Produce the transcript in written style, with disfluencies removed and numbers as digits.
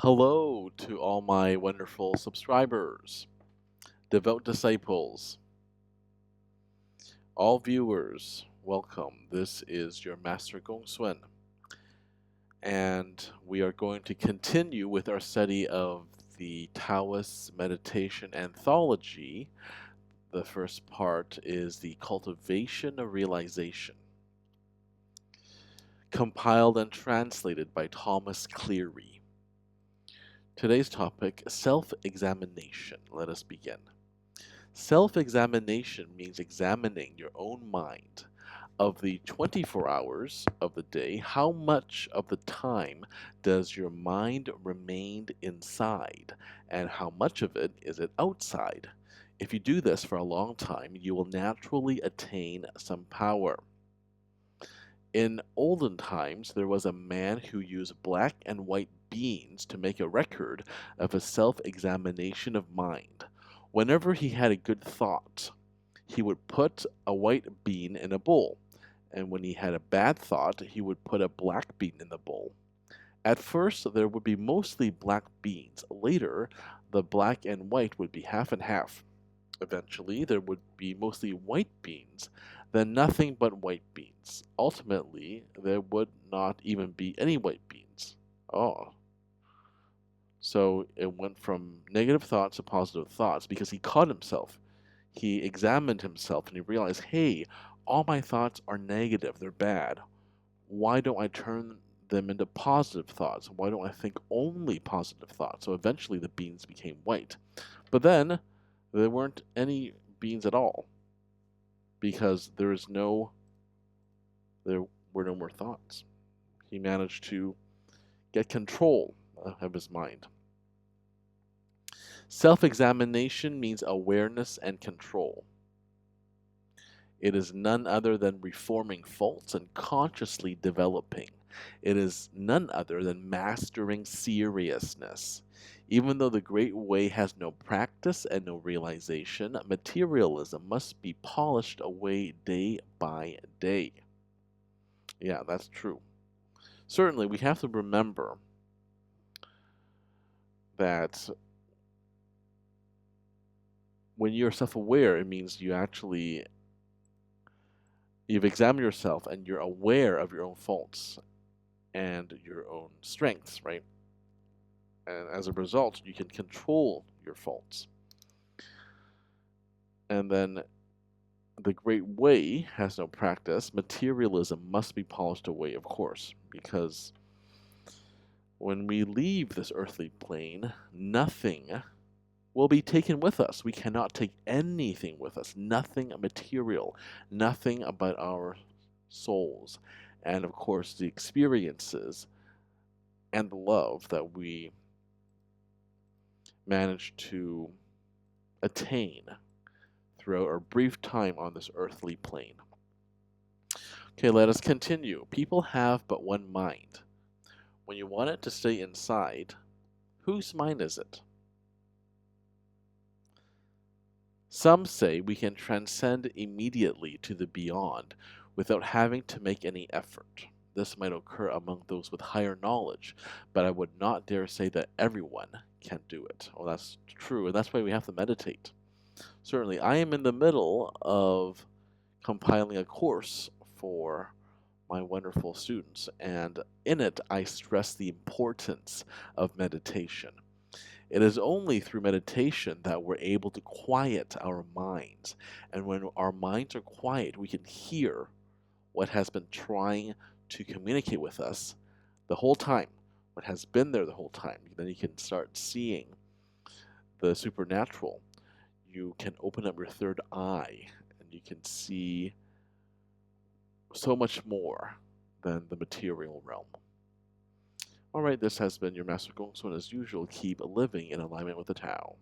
Hello to all my wonderful subscribers, devout disciples, all viewers. Welcome. This is your Master GongSun, and we are going to continue with our study of the Taoist meditation anthology. The first part is the Cultivation of Realization, compiled and translated by Thomas Cleary. Today's topic, self-examination. Let us begin. Self-examination means examining your own mind. Of the 24 hours of the day, how much of the time does your mind remain inside, and how much of it is it outside? If you do this for a long time, you will naturally attain some power. In olden times, there was a man who used black and white beans to make a record of a self-examination of mind. Whenever he had a good thought, he would put a white bean in a bowl, and when he had a bad thought, he would put a black bean in the bowl. At first, there would be mostly black beans. Later, the black and white would be half and half. Eventually, there would be mostly white beans, then nothing but white beans. Ultimately, there would not even be any white beans. Oh. So it went from negative thoughts to positive thoughts because he caught himself. He examined himself and he realized, hey, all my thoughts are negative, they're bad. Why don't I turn them into positive thoughts? Why don't I think only positive thoughts? So eventually the beans became white. But then there weren't any beans at all because there were no more thoughts. He managed to get control of his mind. Self-examination means awareness and control. It is none other than reforming faults and consciously developing. It is none other than mastering seriousness. Even though the Great Way has no practice and no realization, materialism must be polished away day by day. Yeah, that's true. Certainly, we have to remember that when you're self-aware, it means you've examined yourself and you're aware of your own faults and your own strengths, right? And as a result, you can control your faults. And then the Great Way has no practice. Materialism must be polished away, of course, because when we leave this earthly plane, nothing will be taken with us. We cannot take anything with us, nothing material, nothing about our souls. And of course, the experiences and the love that we manage to attain throughout our brief time on this earthly plane. Okay, let us continue. People have but one mind. When you want it to stay inside, whose mind is it? Some say we can transcend immediately to the beyond without having to make any effort. This might occur among those with higher knowledge, but I would not dare say that everyone can do it. Well, that's true, and that's why we have to meditate. Certainly, I am in the middle of compiling a course for my wonderful students, and in it I stress the importance of meditation. It is only through meditation that we're able to quiet our minds, and when our minds are quiet, we can hear what has been trying to communicate with us the whole time, what has been there the whole time. Then you can start seeing the supernatural. You can open up your third eye and you can see so much more than the material realm. Alright, this has been your Master GongSun as usual. Keep living in alignment with the Tao.